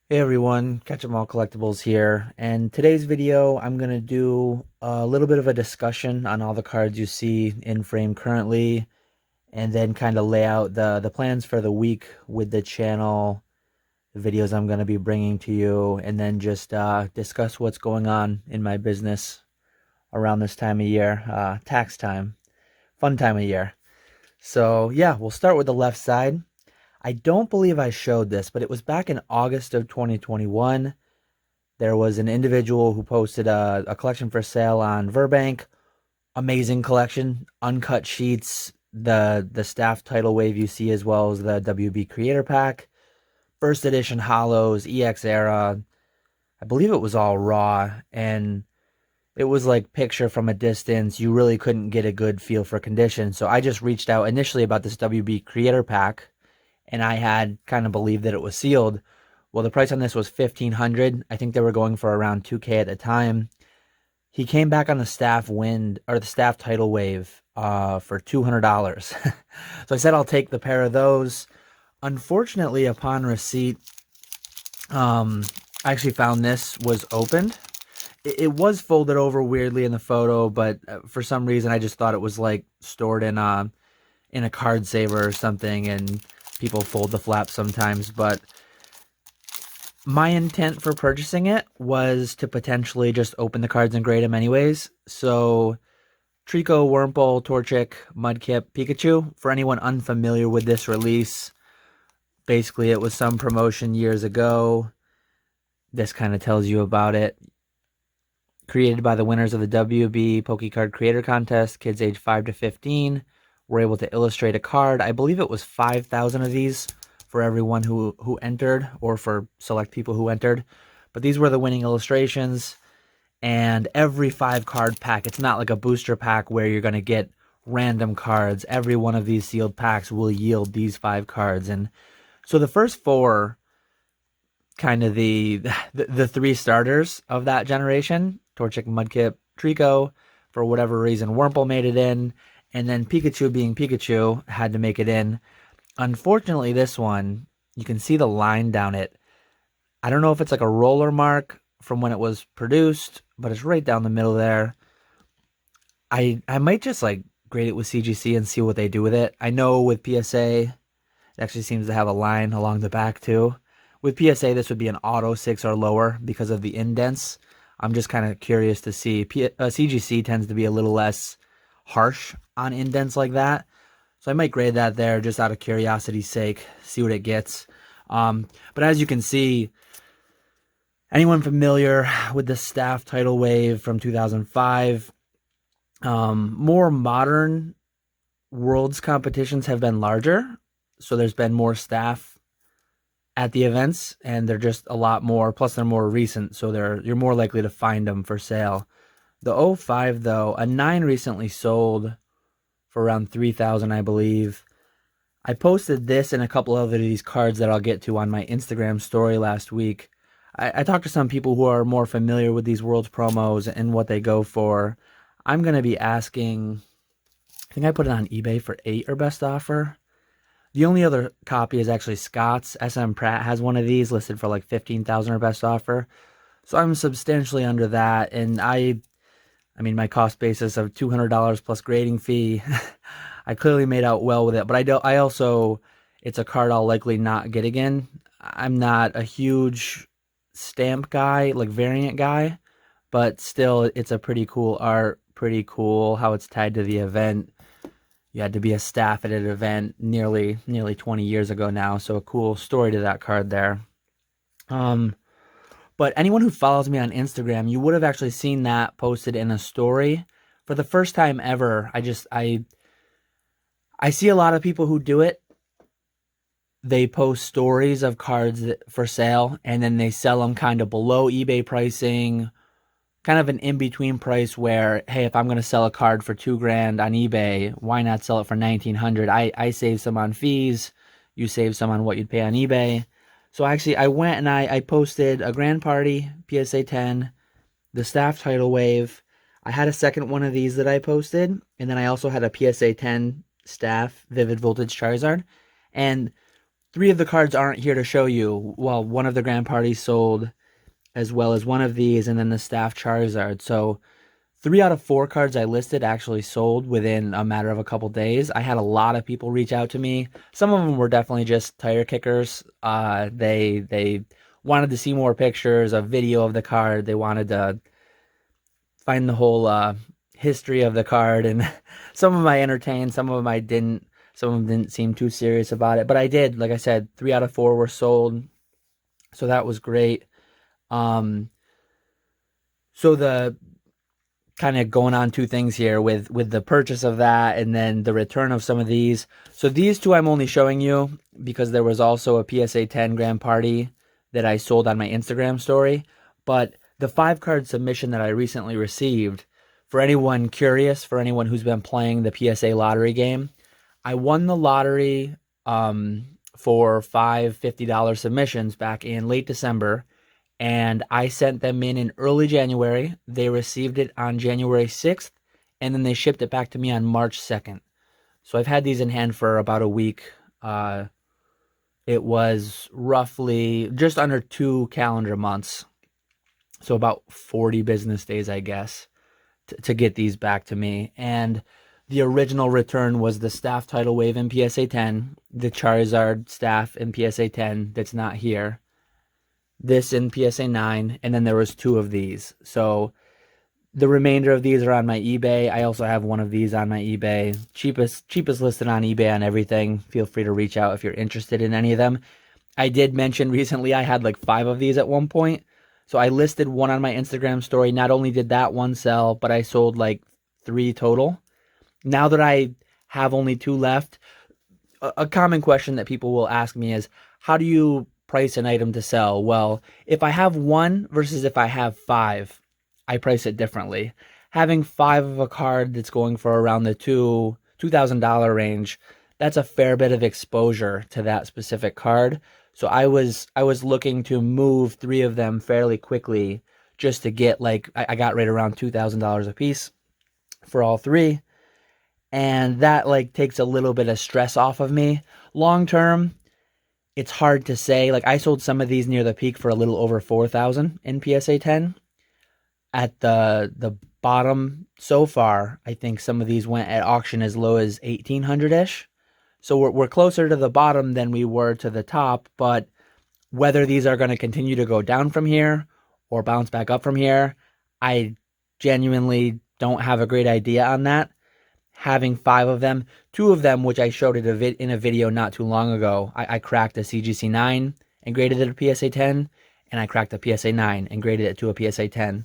Hey everyone, Catch 'em All Collectibles here, and today's video I'm gonna do a little bit of a discussion on all the cards you see in frame currently, and then kind of lay out the plans for the week with the channel, the videos I'm gonna be bringing to you, and then just discuss what's going on in my business around this time of year, tax time, fun time of year. So yeah, we'll start with the left side. I don't believe I showed this, but it was back in August of 2021. There was an individual who posted a collection for sale on Verbank. Amazing collection, uncut sheets, the staff tidal wave you see, as well as the WB Creator Pack, first edition hollows, EX era. I believe it was all raw, and it was like picture from a distance. You really couldn't get a good feel for condition. So I just reached out initially about this WB Creator Pack, and I had kind of believed that it was sealed. Well, the price on this was 1,500. I think they were going for around 2K at the time. He came back on the staff wind or the staff tidal wave for $200. So I said I'll take the pair of those. Unfortunately, upon receipt, I actually found this was opened. It was folded over weirdly in the photo, but for some reason I just thought it was like stored in a card saver or something, and people fold the flaps sometimes. But my intent for purchasing it was to potentially just open the cards and grade them anyways. So Trico, Wurmple, Torchic, Mudkip, Pikachu. For anyone unfamiliar with this release, basically it was some promotion years ago. This kind of tells you about it. Created by the winners of the WB PokeCard Creator Contest, kids age 5 to 15 were able to illustrate a card. I believe it was 5,000 of these for everyone who entered, or for select people who entered. But these were the winning illustrations, and every 5 card pack, it's not like a booster pack where you're going to get random cards. Every one of these sealed packs will yield these 5 cards. And so the first 4, kind of the 3 starters of that generation, Torchic, Mudkip, Trico, for whatever reason, Wurmple made it in, and then Pikachu, being Pikachu, had to make it in. Unfortunately, this one, you can see the line down it. I don't know if it's like a roller mark from when it was produced, but it's right down the middle there. I might just like grade it with CGC and see what they do with it. I know with PSA, it actually seems to have a line along the back too. With PSA, this would be an auto 6 or lower because of the indents. I'm just kind of curious to see. CGC tends to be a little less harsh on indents like that. So I might grade that there just out of curiosity's sake, see what it gets. But as you can see, anyone familiar with the staff tidal wave from 2005, more modern Worlds competitions have been larger. So there's been more staff at the events, and they're just a lot more. Plus, they're more recent, so you're more likely to find them for sale. The '05, though, a 9 recently sold for around 3,000, I believe. I posted this and a couple of these cards that I'll get to on my Instagram story last week. I talked to some people who are more familiar with these Worlds promos and what they go for. I'm going to be asking, I think I put it on eBay for 8 or best offer. The only other copy is actually Scott's. SM Pratt has one of these listed for like 15,000 or best offer. So I'm substantially under that, and I mean, my cost basis of $200 plus grading fee, I clearly made out well with it. But I also, it's a card I'll likely not get again. I'm not a huge stamp guy, like variant guy, but still, it's a pretty cool art, pretty cool how it's tied to the event. You had to be a staff at an event nearly 20 years ago now, so a cool story to that card there. But anyone who follows me on Instagram, you would have actually seen that posted in a story. For the first time ever, I see a lot of people who do it. They post stories of cards for sale, and then they sell them kind of below eBay pricing, kind of an in-between price where, hey, if I'm going to sell a card for $2,000 on eBay, why not sell it for $1,900? I save some on fees. You save some on what you'd pay on eBay. So actually, I went and I posted a Grand Party, PSA 10, the staff tidal wave. I had a second one of these that I posted, and then I also had a PSA 10 staff Vivid Voltage Charizard. And three of the cards aren't here to show you. Well, one of the Grand Parties sold, as well as one of these, and then the Staff Charizard. So 3 out of 4 cards I listed actually sold within a matter of a couple days. I had a lot of people reach out to me. Some of them were definitely just tire kickers. They wanted to see more pictures, a video of the card. They wanted to find the whole history of the card, and some of them I entertained, some of them I didn't. Some of them didn't seem too serious about it, but I did. Like I said, 3 out of 4 were sold, so that was great. So the kind of going on 2 things here with the purchase of that and then the return of some of these. So these 2 I'm only showing you because there was also a PSA 10 Grand Party that I sold on my Instagram story. But the 5-card submission that I recently received, for anyone curious, for anyone who's been playing the PSA lottery game, I won the lottery for 5 $50 submissions back in late December, and I sent them in early January. They received it on January 6th, and then they shipped it back to me on March 2nd. So I've had these in hand for about a week. It was roughly just under 2 calendar months, so about 40 business days, I guess, to get these back to me. And the original return was the Staff Tidal Wave in PSA 10, the Charizard Staff in PSA 10 that's not here, this in PSA 9, and then there was 2 of these. So the remainder of these are on my eBay. I also have one of these on my eBay. Cheapest listed on eBay on everything. Feel free to reach out if you're interested in any of them. I did mention recently I had like 5 of these at one point. So I listed one on my Instagram story. Not only did that one sell, but I sold like 3 total. Now that I have only 2 left, a common question that people will ask me is, how do you price an item to sell? Well, if I have 1 versus if I have 5, I price it differently. Having 5 of a card that's going for around the $2,000 range, that's a fair bit of exposure to that specific card. So I was looking to move 3 of them fairly quickly just to get, like, I got right around $2,000 a piece for all 3. And that like takes a little bit of stress off of me. Long term, it's hard to say. Like, I sold some of these near the peak for a little over 4,000 in PSA 10. At the bottom so far, I think some of these went at auction as low as 1,800-ish. So we're closer to the bottom than we were to the top, but whether these are going to continue to go down from here or bounce back up from here, I genuinely don't have a great idea on that. Having 5 of them, 2 of them, which I showed it in a video not too long ago, I cracked a CGC 9 and graded it a PSA 10, and I cracked a PSA 9 and graded it to a PSA 10.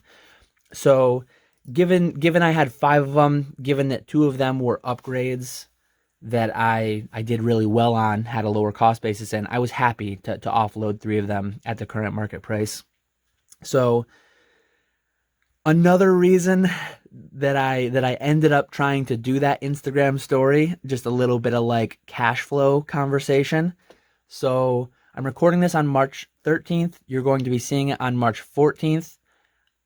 So given I had 5 of them, given that 2 of them were upgrades that I did really well on, had a lower cost basis in, I was happy to offload 3 of them at the current market price. So another reason that I ended up trying to do that Instagram story, just a little bit of like cash flow conversation. So I'm recording this on March 13th. You're going to be seeing it on March 14th.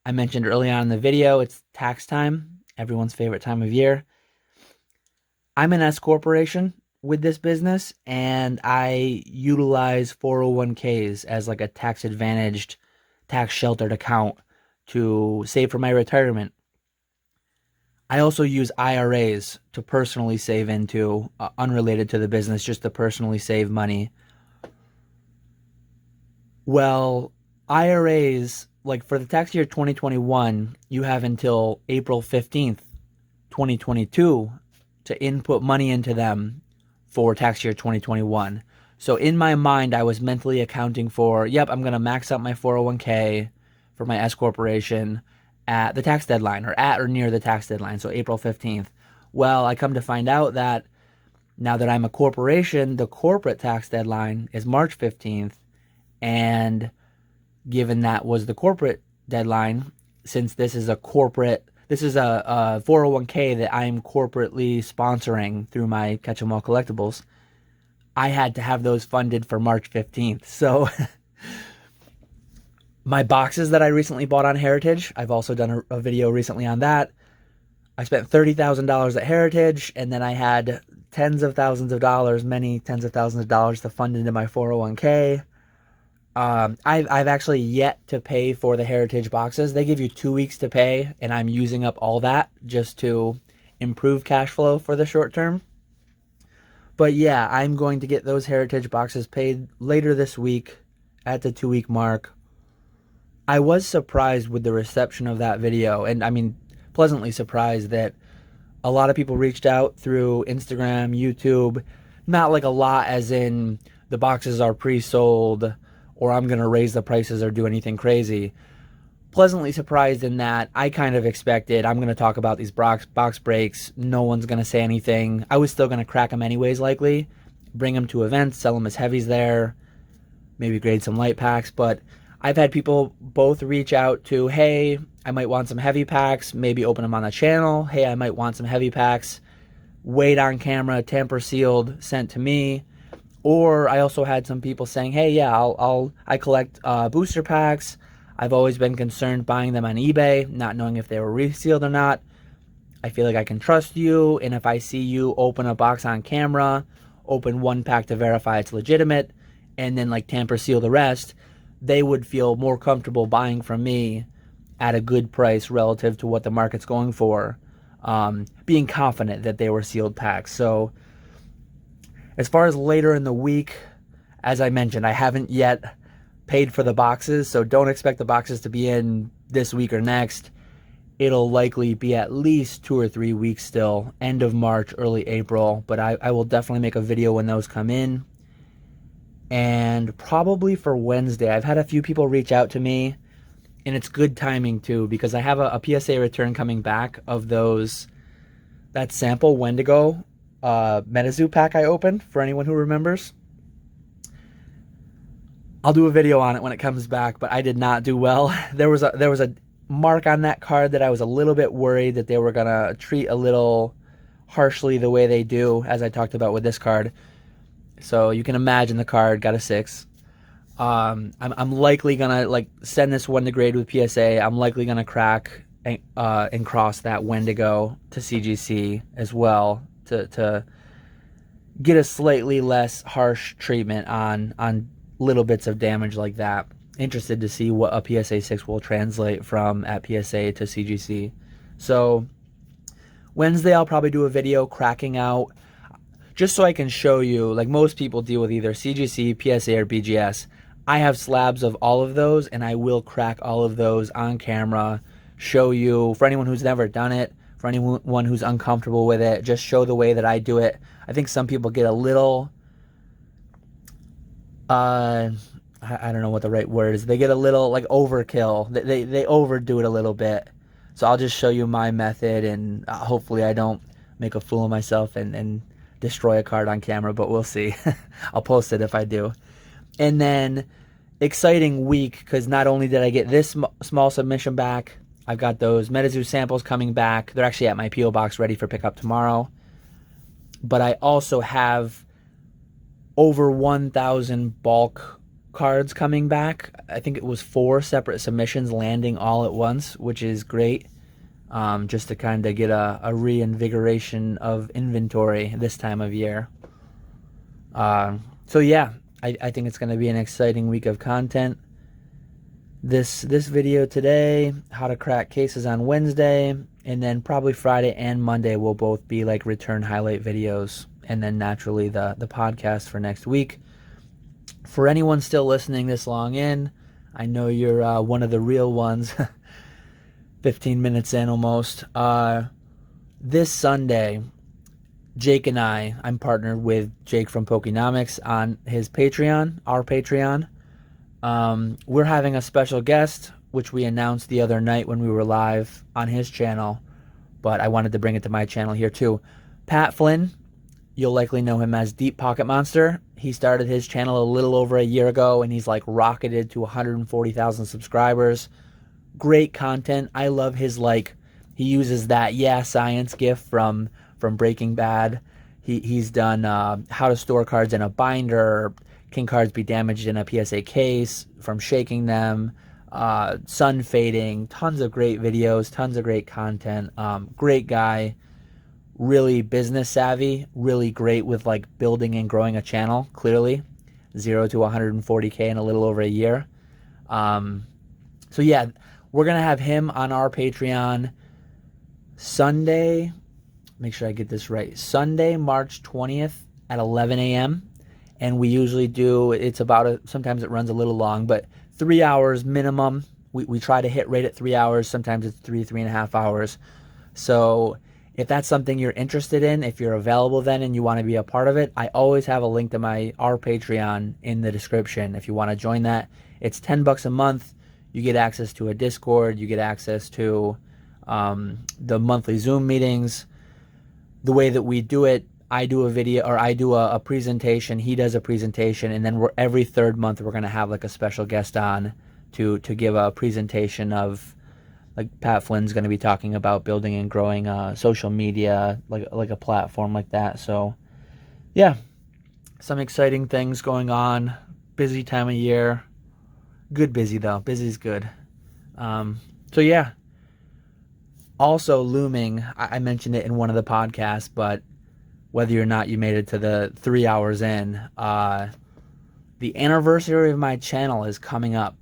I mentioned early on in the video, it's tax time, everyone's favorite time of year. I'm an S corporation with this business, and I utilize 401ks as like a tax advantaged, tax sheltered account to save for my retirement. I also use IRAs to personally save into, unrelated to the business, just to personally save money. Well, IRAs, like for the tax year 2021, you have until April 15th, 2022 to input money into them for tax year 2021. So in my mind, I was mentally accounting for, yep, I'm going to max out my 401k for my S corporation at the tax deadline, or at or near the tax deadline, so April 15th. Well, I come to find out that now that I'm a corporation, the corporate tax deadline is March 15th, and given that was the corporate deadline, since this is a 401k that I'm corporately sponsoring through my Catch 'em All collectibles, I had to have those funded for March 15th. So my boxes that I recently bought on Heritage, I've also done a video recently on that. I spent $30,000 at Heritage, and then I had tens of thousands of dollars, many tens of thousands of dollars to fund into my 401k. I've actually yet to pay for the Heritage boxes. They give you 2 weeks to pay, and I'm using up all that just to improve cash flow for the short term. But yeah, I'm going to get those Heritage boxes paid later this week at the 2-week mark. I was surprised with the reception of that video, and I mean, pleasantly surprised that a lot of people reached out through Instagram, YouTube, not like a lot as in the boxes are pre-sold or I'm going to raise the prices or do anything crazy. Pleasantly surprised in that I kind of expected I'm going to talk about these box breaks. No one's going to say anything. I was still going to crack them anyways, likely. Bring them to events, sell them as heavies there, maybe grade some light packs. But I've had people both reach out to, hey, I might want some heavy packs, maybe open them on the channel. Hey, I might want some heavy packs, weighed on camera, tamper sealed, sent to me. Or I also had some people saying, hey, yeah, I collect booster packs. I've always been concerned buying them on eBay, not knowing if they were resealed or not. I feel like I can trust you, and if I see you open a box on camera, open one pack to verify it's legitimate, and then like tamper seal the rest, they would feel more comfortable buying from me at a good price relative to what the market's going for, being confident that they were sealed packs. So as far as later in the week, as I mentioned, I haven't yet paid for the boxes, so don't expect the boxes to be in this week or next. It'll likely be at least 2 or 3 weeks still, end of March, early April, but I will definitely make a video when those come in. And probably for Wednesday, I've had a few people reach out to me, and it's good timing too, because I have a PSA return coming back of that sample Wendigo MetaZoo pack I opened, for anyone who remembers. I'll do a video on it when it comes back, but I did not do well. There was a mark on that card that I was a little bit worried that they were gonna treat a little harshly the way they do, as I talked about with this card. So you can imagine the card got a 6. I'm likely gonna like send this one to grade with PSA. I'm likely gonna crack and cross that Wendigo to CGC as well to get a slightly less harsh treatment on little bits of damage like that. Interested to see what a PSA 6 will translate from at PSA to CGC. So Wednesday I'll probably do a video cracking out, just so I can show you, like most people deal with either CGC, PSA, or BGS. I have slabs of all of those, and I will crack all of those on camera, show you, for anyone who's never done it, for anyone who's uncomfortable with it, just show the way that I do it. I think some people get a little, I don't know what the right word is. They get a little like overkill. They overdo it a little bit. So I'll just show you my method, and hopefully I don't make a fool of myself and destroy a card on camera, but we'll see. I'll post it if I do. And then exciting week, because not only did I get this small submission back, I've got those MetaZoo samples coming back. They're actually at my P.O. box ready for pickup tomorrow. But I also have over 1,000 bulk cards coming back. I think it was 4 separate submissions landing all at once, which is great. Just to kind of get a reinvigoration of inventory this time of year. So yeah, I think it's going to be an exciting week of content. This video today, how to crack cases on Wednesday, and then probably Friday and Monday will both be like return highlight videos, and then naturally the podcast for next week. For anyone still listening this long in, I know you're one of the real ones. 15 minutes in almost. This Sunday, Jake and I'm partnered with Jake from Pokenomics on his Patreon, our Patreon. We're having a special guest, which we announced the other night when we were live on his channel, but I wanted to bring it to my channel here too. Pat Flynn, you'll likely know him as Deep Pocket Monster. He started his channel a little over a year ago, and he's like rocketed to 140,000 subscribers. Great content. I love his, like, he uses that science gif from Breaking Bad. He's done how to store cards in a binder, can cards be damaged in a PSA case from shaking them, sun fading, tons of great videos, tons of great content. Great guy. really business savvy, really great with like building and growing a channel, clearly. 0 to 140K in a little over a year. So yeah, we're going to have him on our Patreon Sunday. Make sure I get this right. Sunday, March 20th at 11 a.m. And we usually do, it's about, sometimes it runs a little long, but 3 hours minimum. We try to hit right at 3 hours. Sometimes it's 3.5 hours. So if that's something you're interested in, if you're available then and you want to be a part of it, I always have a link to our Patreon in the description. If you want to join that, it's $10 a month. You get access to a Discord. You get access to the monthly Zoom meetings. The way that we do it, I do a video, or I do a presentation, he does a presentation, and then every third month we're going to have like a special guest on to give a presentation of, like Pat Flynn's going to be talking about building and growing social media, like a platform like that. So yeah, some exciting things going on. Busy time of year. Good busy though. Busy's good. So yeah. Also looming, I mentioned it in one of the podcasts, but whether or not you made it to the 3 hours in, the anniversary of my channel is coming up.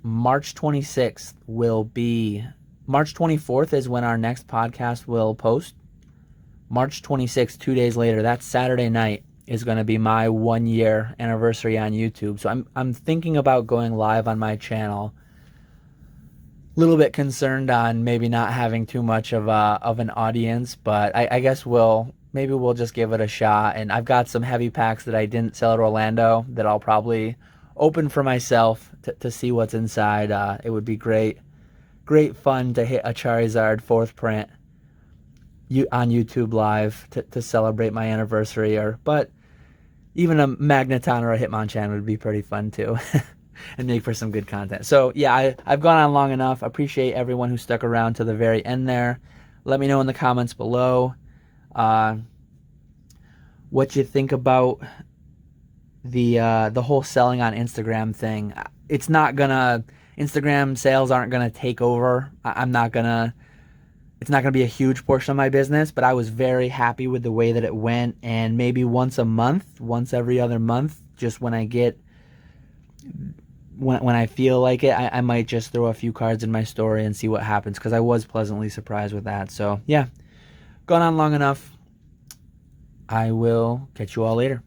March 26th will be, March 24th is when our next podcast will post. March 26th, 2 days later, that's Saturday night, is going to be my 1 year anniversary on YouTube. So I'm thinking about going live on my channel. Little bit concerned on maybe not having too much of an audience, but I guess maybe we'll just give it a shot. And I've got some heavy packs that I didn't sell at Orlando that I'll probably open for myself to see what's inside. It would be great fun to hit a Charizard 4th print on YouTube Live to celebrate my anniversary. But even a Magneton or a Hitmonchan would be pretty fun too. And make for some good content. So yeah, I've gone on long enough. I appreciate everyone who stuck around to the very end there. Let me know in the comments below what you think about the whole selling on Instagram thing. It's not gonna, Instagram sales aren't gonna take over. It's not gonna be a huge portion of my business, but I was very happy with the way that it went. And maybe once a month, once every other month, just when I feel like it, I might just throw a few cards in my story and see what happens, because I was pleasantly surprised with that. So yeah, gone on long enough. I will catch you all later.